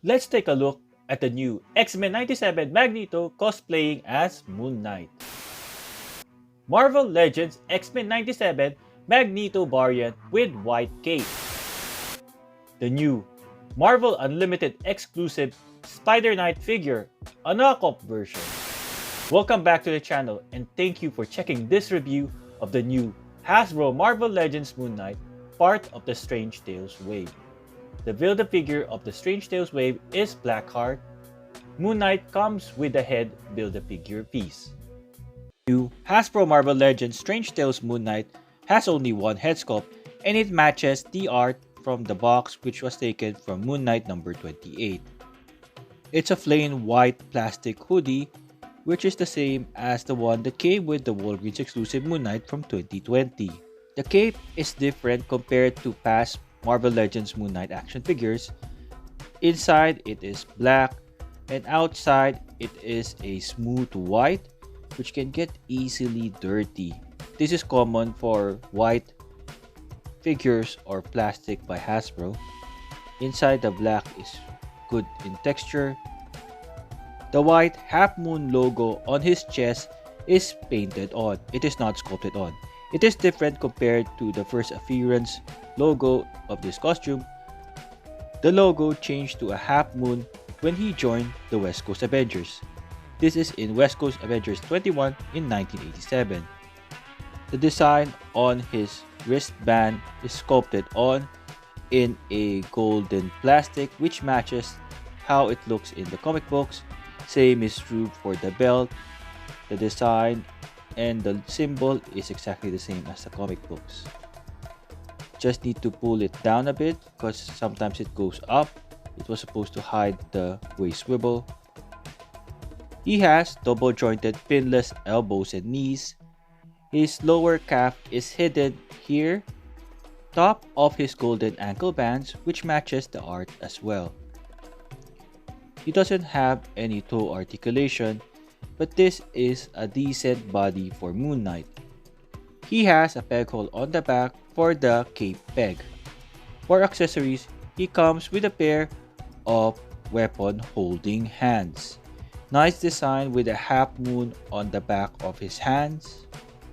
Let's take a look at the new X-Men 97 Magneto cosplaying as Moon Knight. Marvel Legends X-Men 97 Magneto variant with white cape. The new Marvel Unlimited exclusive Spider-Knight figure, a knockoff version. Welcome back to the channel and thank you for checking this review of the new Hasbro Marvel Legends Moon Knight, part of the Strange Tales wave. The Build-A-Figure of the Strange Tales wave is Blackheart. Moon Knight comes with the head Build-A-Figure piece. New Hasbro Marvel Legends Strange Tales Moon Knight has only one head sculpt and it matches the art from the box which was taken from Moon Knight number 28. It's a plain white plastic hoodie which is the same as the one that came with the Walgreens exclusive Moon Knight from 2020. The cape is different compared to past Marvel Legends Moon Knight action figures. Inside it is black and outside it is a smooth white which can get easily dirty. This is common for white figures or plastic by Hasbro. Inside the black is good in texture. The white half moon logo on his chest is painted on. It is not sculpted on. It is different compared to the first appearance logo of this costume. The logo changed to a half moon when he joined the West Coast Avengers. This is in West Coast Avengers 21 in 1987. The design on his wristband is sculpted on in a golden plastic which matches how it looks in the comic books. Same is true for the belt. The design and the symbol is exactly the same as the comic books. Just need to pull it down a bit because sometimes it goes up. It was supposed to hide the waist swivel. He has double jointed pinless elbows and knees. His lower calf is hidden here, top of his golden ankle bands which matches the art as well. He doesn't have any toe articulation, but this is a decent body for Moon Knight. He has a peg hole on the back for the cape peg. For accessories, he comes with a pair of weapon holding hands. Nice design with a half moon on the back of his hands,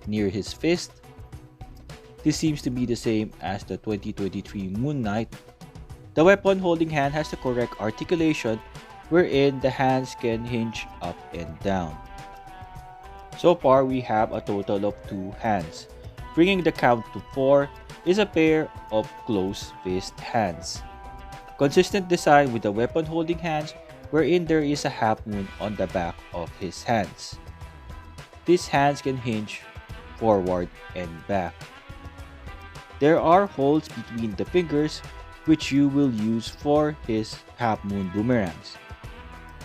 near his fist. This seems to be the same as the 2023 Moon Knight. The weapon holding hand has the correct articulation wherein the hands can hinge up and down. So far we have a total of 2 hands. Bringing the count to 4 is a pair of closed fist hands. Consistent design with the weapon holding hands wherein there is a half moon on the back of his hands. These hands can hinge forward and back. There are holes between the fingers which you will use for his half moon boomerangs.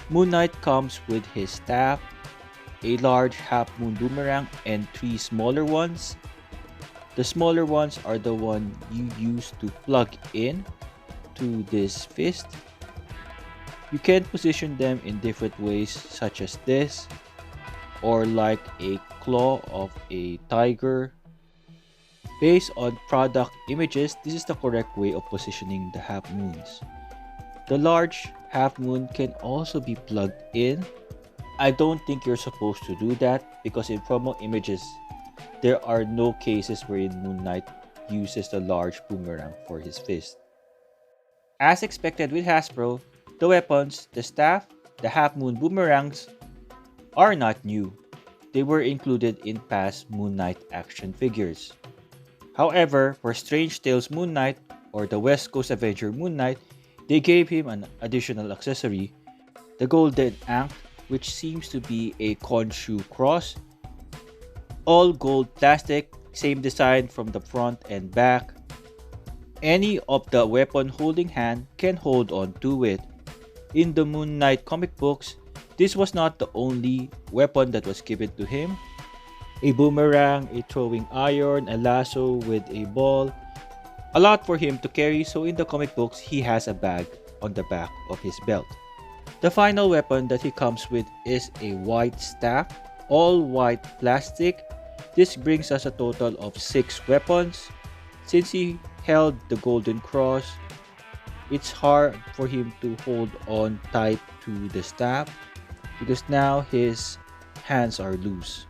Moon Knight comes with his staff, a large half moon boomerang and 3 smaller ones. The smaller ones are the one you use to plug in to this fist. You can position them in different ways such as this or like a claw of a tiger. Based on product images, this is the correct way of positioning the half moons. The large half moon can also be plugged in. I don't think you're supposed to do that because in promo images, there are no cases wherein Moon Knight uses the large boomerang for his fist. As expected with Hasbro, the weapons, the staff, the half moon boomerangs are not new. They were included in past Moon Knight action figures. However, for Strange Tales Moon Knight or the West Coast Avenger Moon Knight, they gave him an additional accessory, the golden ankh, which seems to be a Khonshu cross. All gold plastic, same design from the front and back. Any of the weapon holding hand can hold on to it. In the Moon Knight comic books, this was not the only weapon that was given to him. A boomerang, a throwing iron, a lasso with a ball. A lot for him to carry, so in the comic books, he has a bag on the back of his belt. The final weapon that he comes with is a white staff, all white plastic. This brings us a total of 6 weapons. Since he held the golden cross, it's hard for him to hold on tight to the staff because now his hands are loose.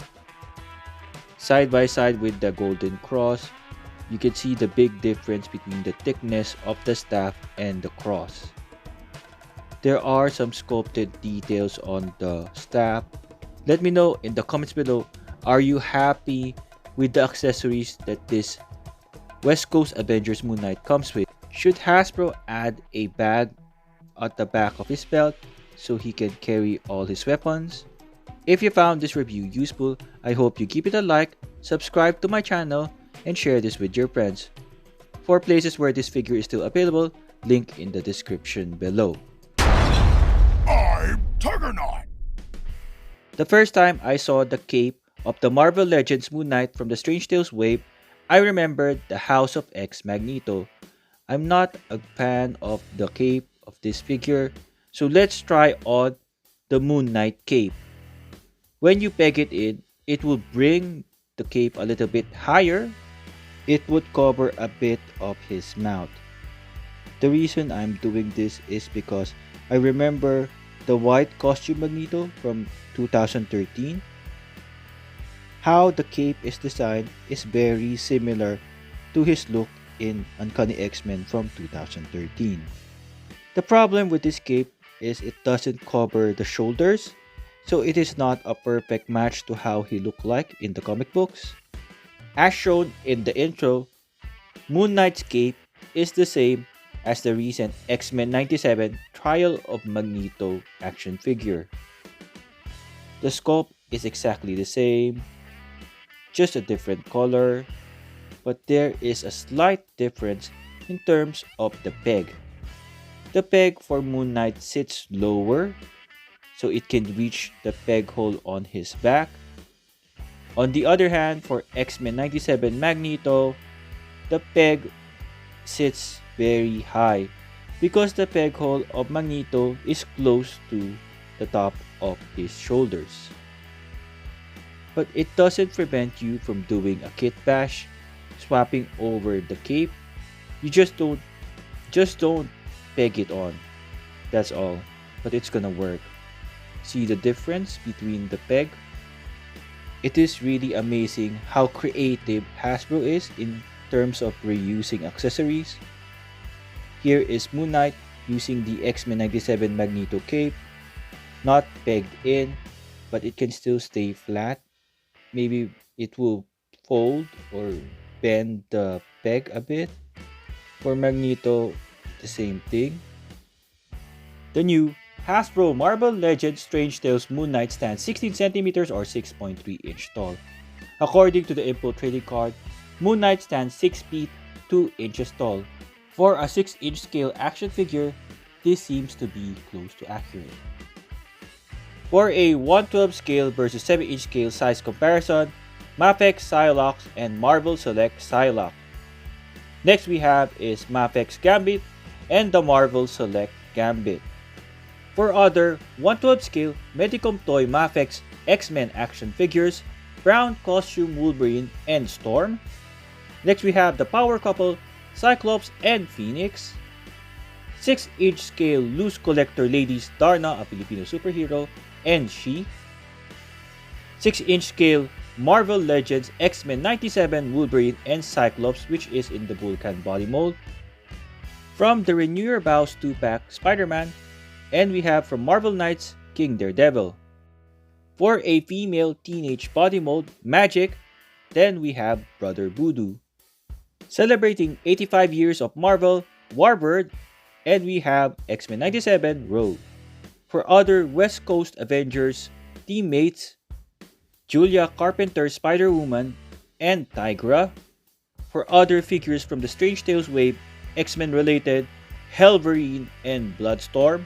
Side by side with the golden cross, you can see the big difference between the thickness of the staff and the cross. There are some sculpted details on the staff. Let me know in the comments below, are you happy with the accessories that this West Coast Avengers Moon Knight comes with? Should Hasbro add a bag at the back of his belt so he can carry all his weapons? If you found this review useful, I hope you give it a like, subscribe to my channel, and share this with your friends. For places where this figure is still available, link in the description below. I'm Tuggernaut! The first time I saw the cape of the Marvel Legends Moon Knight from the Strange Tales wave, I remembered the House of X Magneto. I'm not a fan of the cape of this figure, so let's try on the Moon Knight cape. When you peg it in, it will bring the cape a little bit higher. It would cover a bit of his mouth. The reason I'm doing this is because I remember the white costume Magneto from 2013. How the cape is designed is very similar to his look in Uncanny X-Men from 2013. The problem with this cape is it doesn't cover the shoulders, so it is not a perfect match to how he looked like in the comic books. As shown in the intro, Moon Knight's cape is the same as the recent X-Men 97 Trial of Magneto action figure. The sculpt is exactly the same, just a different color, but there is a slight difference in terms of the peg. The peg for Moon Knight sits lower, so it can reach the peg hole on his back. On the other hand, for X-Men 97 Magneto, the peg sits very high because the peg hole of Magneto is close to the top of his shoulders. But it doesn't prevent you from doing a kit bash, swapping over the cape. You just don't peg it on. That's all. But it's gonna work. See the difference between the peg? It is really amazing how creative Hasbro is in terms of reusing accessories. Here is Moon Knight using the X-Men 97 Magneto cape, not pegged in, but it can still stay flat. Maybe it will fold or bend the peg a bit. For Magneto, the same thing. The new Hasbro Marvel Legends Strange Tales Moon Knight stands 16 cm or 6.3 inch tall. According to the info trading card, Moon Knight stands 6 feet 2 inches tall. For a 6-inch scale action figure, this seems to be close to accurate. For a 1/12 scale versus 7-inch scale size comparison, Mafex Psylocke and Marvel Select Psylocke. Next we have is Mafex Gambit and the Marvel Select Gambit. For other 1/12 scale Medicom Toy Mafex X-Men action figures, Brown Costume Wolverine and Storm. Next we have the Power Couple Cyclops and Phoenix. 6-inch scale loose collector ladies Darna, a Filipino superhero, and She. 6-inch scale Marvel Legends X-Men 97 Wolverine and Cyclops, which is in the Vulcan body mold. From the Renew Your Vows 2-pack, Spider-Man. And we have from Marvel Knights, King Daredevil. For a female teenage body mold, Magic. Then we have Brother Voodoo. Celebrating 85 years of Marvel, Warbird. And we have X-Men 97 Rogue. For other West Coast Avengers teammates, Julia Carpenter Spider-Woman and Tigra. For other figures from the Strange Tales wave, X-Men related, Helverine and Bloodstorm.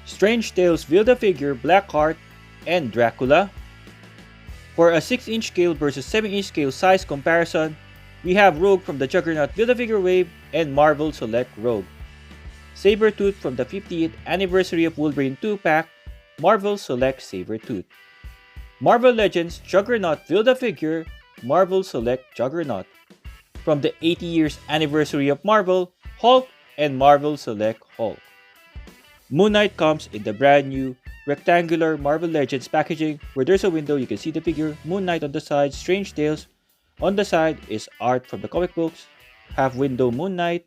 Strange Tales Build-A-Figure Blackheart and Dracula. For a 6-inch scale versus 7-inch scale size comparison, we have Rogue from the Juggernaut Build-A-Figure wave and Marvel Select Rogue. Sabretooth from the 50th anniversary of Wolverine 2-pack, Marvel Select Sabretooth. Marvel Legends Juggernaut Build-A-Figure, Marvel Select Juggernaut. From the 80 years anniversary of Marvel, Hulk and Marvel Select Hulk. Moon Knight comes in the brand new rectangular Marvel Legends packaging where there's a window you can see the figure, Moon Knight on the side, Strange Tales. On the side is art from the comic books, half window Moon Knight.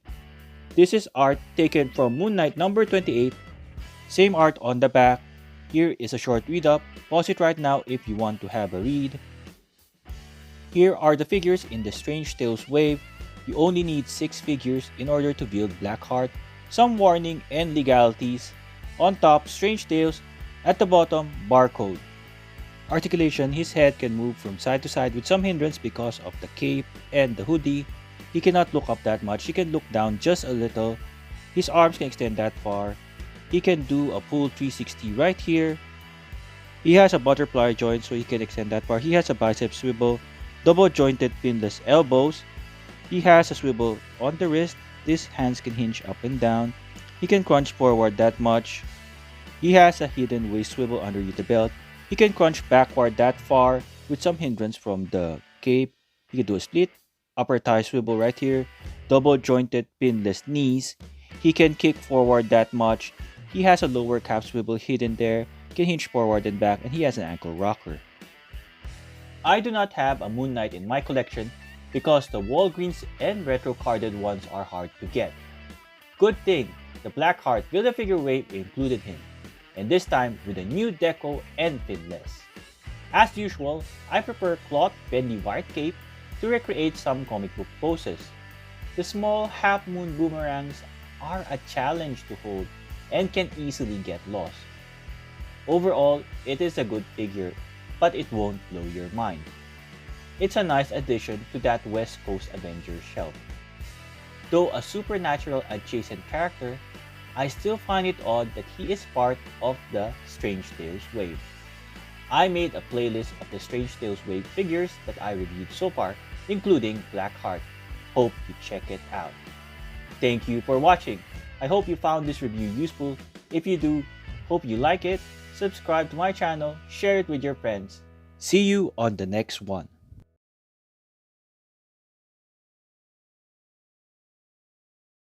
This is art taken from Moon Knight number 28. Same art on the back. Here is a short read up. Pause it right now if you want to have a read. Here are the figures in the Strange Tales wave. You only need 6 figures in order to build Blackheart. Some warning and legalities. On top, Strange Tales. At the bottom, barcode. Articulation, his head can move from side to side with some hindrance because of the cape and the hoodie. He cannot look up that much, he can look down just a little. His arms can extend that far. He can do a full 360 right here. He has a butterfly joint so he can extend that far. He has a bicep swivel, double jointed pinless elbows. He has a swivel on the wrist. His hands can hinge up and down. He can crunch forward that much. He has a hidden waist swivel underneath the belt. He can crunch backward that far with some hindrance from the cape. He can do a split, upper thigh swivel right here, double jointed pinless knees. He can kick forward that much. He has a lower calf swivel hidden there, can hinge forward and back, and he has an ankle rocker. I do not have a Moon Knight in my collection because the Walgreens and retro carded ones are hard to get. Good thing, the Blackheart Build-A-Figure wave included him, and this time with a new deco and pinless. As usual, I prefer cloth bendy white cape to recreate some comic book poses. The small half-moon boomerangs are a challenge to hold and can easily get lost. Overall, it is a good figure, but it won't blow your mind. It's a nice addition to that West Coast Avengers shelf. Though a supernatural adjacent character, I still find it odd that he is part of the Strange Tales wave. I made a playlist of the Strange Tales wave figures that I reviewed so far, including Blackheart. Hope you check it out. Thank you for watching. I hope you found this review useful. If you do, hope you like it, subscribe to my channel, share it with your friends. See you on the next one.